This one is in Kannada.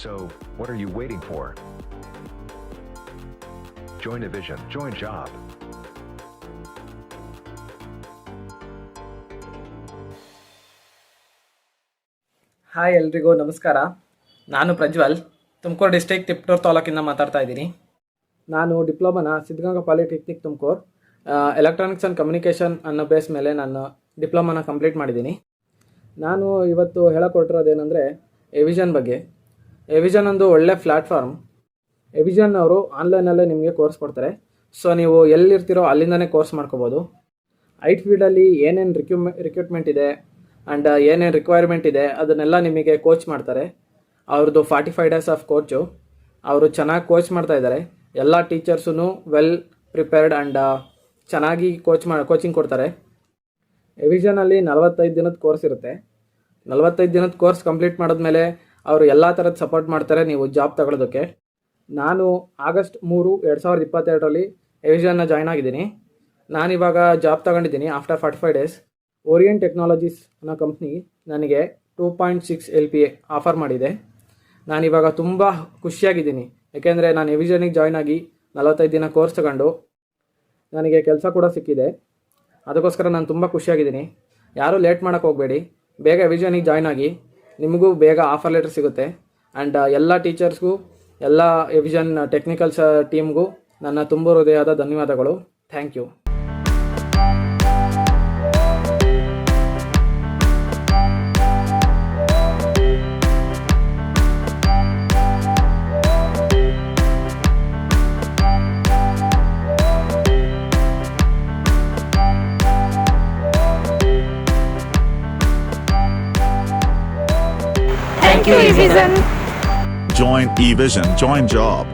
So, what are you waiting for? Join a vision, join job. Hi ಎಲ್ರಿಗೂ ನಮಸ್ಕಾರ. ನಾನು ಪ್ರಜ್ವಲ್, ತುಮಕೂರು ಡಿಸ್ಟ್ರಿಕ್ಟ್ ತಿಪ್ಟೂರು ತಾಲೂಕಿಂದ ಮಾತಾಡ್ತಾ ಇದ್ದೀನಿ. ನಾನು ಡಿಪ್ಲೊಮಾನ Siddaganga polytechnic Tumakuru electronics and communication ಅನ್ನೋ ಬೇಸ್ ಮೇಲೆ ನಾನು ಡಿಪ್ಲೊಮಾನ ಕಂಪ್ಲೀಟ್ ಮಾಡಿದ್ದೀನಿ. ನಾನು ಇವತ್ತು ಹೇಳಕೊಟ್ಟಿರೋದೇನೆಂದರೆ ಎವಿಷನ್ ಬಗ್ಗೆ. ಎವಿಷನ್ ಒಂದು ಒಳ್ಳೆ ಪ್ಲ್ಯಾಟ್ಫಾರ್ಮ್. ಎವಿಷನ್ ಅವರು ಆನ್ಲೈನಲ್ಲೇ ನಿಮಗೆ ಕೋರ್ಸ್ ಕೊಡ್ತಾರೆ. ಸೊ ನೀವು ಎಲ್ಲಿರ್ತೀರೋ ಅಲ್ಲಿಂದನೇ ಕೋರ್ಸ್ ಮಾಡ್ಕೋಬೋದು. ಐ ಟಿ ಫೀಲ್ಡಲ್ಲಿ ಏನೇನು ರಿಕ್ರೂಟ್ಮೆಂಟ್ ಇದೆ ಆ್ಯಂಡ್ ಏನೇನು ರಿಕ್ವೈರ್ಮೆಂಟ್ ಇದೆ ಅದನ್ನೆಲ್ಲ ನಿಮಗೆ ಕೋಚ್ ಮಾಡ್ತಾರೆ. ಅವ್ರದ್ದು 45 ಡೇಸ್ ಆಫ್ ಕೋಚು. ಅವರು ಚೆನ್ನಾಗಿ ಕೋಚ್ ಮಾಡ್ತಾ ಇದ್ದಾರೆ. ಎಲ್ಲ ಟೀಚರ್ಸೂ ವೆಲ್ ಪ್ರಿಪೇರ್ಡ್ ಆ್ಯಂಡ್ ಚೆನ್ನಾಗಿ ಕೋಚಿಂಗ್ ಕೊಡ್ತಾರೆ. ಎವಿಷನಲ್ಲಿ 45 ದಿನದ ಕೋರ್ಸ್ ಇರುತ್ತೆ. 45 ದಿನದ ಕೋರ್ಸ್ ಕಂಪ್ಲೀಟ್ ಮಾಡಿದ್ಮೇಲೆ ಅವರು ಎಲ್ಲ ಥರದ ಸಪೋರ್ಟ್ ಮಾಡ್ತಾರೆ ನೀವು ಜಾಬ್ ತಗೊಳ್ಳೋದಕ್ಕೆ. ನಾನು ಆಗಸ್ಟ್ 3, 2022ರಲ್ಲಿ ಎವಿಷನ್ನ ಜಾಯ್ನ್ ಆಗಿದ್ದೀನಿ. ನಾನಿವಾಗ ಜಾಬ್ ತಗೊಂಡಿದ್ದೀನಿ ಆಫ್ಟರ್ 45 ಡೇಸ್. ಓರಿಯೆಂಟ್ ಟೆಕ್ನಾಲಜೀಸ್ ಅನ್ನೋ ಕಂಪ್ನಿ ನನಗೆ 2.6 LPA ಆಫರ್ ಮಾಡಿದೆ. ನಾನಿವಾಗ ತುಂಬ ಖುಷಿಯಾಗಿದ್ದೀನಿ. ಯಾಕೆಂದರೆ ನಾನು ಎವಿಷನಿಗೆ ಜಾಯ್ನ್ ಆಗಿ 45 ದಿನ ಕೋರ್ಸ್ ತಗೊಂಡು ನನಗೆ ಕೆಲಸ ಕೂಡ ಸಿಕ್ಕಿದೆ. ಅದಕ್ಕೋಸ್ಕರ ನಾನು ತುಂಬ ಖುಷಿಯಾಗಿದ್ದೀನಿ. ಯಾರೂ ಲೇಟ್ ಮಾಡೋಕ್ಕೆ ಹೋಗಬೇಡಿ, ಬೇಗ ಎವಿಷನಿಗೆ ಜಾಯ್ನ್ ಆಗಿ. ನಿಮಗೂ ಬೇಗ ಆಫರ್ ಲೆಟರ್ ಸಿಗುತ್ತೆ. ಆ್ಯಂಡ್ ಎಲ್ಲ ಟೀಚರ್ಸ್ಗೂ, ಎಲ್ಲ ಎವಿಷನ್ ಟೆಕ್ನಿಕಲ್ಸ್ ಟೀಮ್ಗೂ ನನ್ನ ತುಂಬ ಹೃದಯದ ಧನ್ಯವಾದಗಳು. Thank you. Thank you, eVision. Join eVision, join job.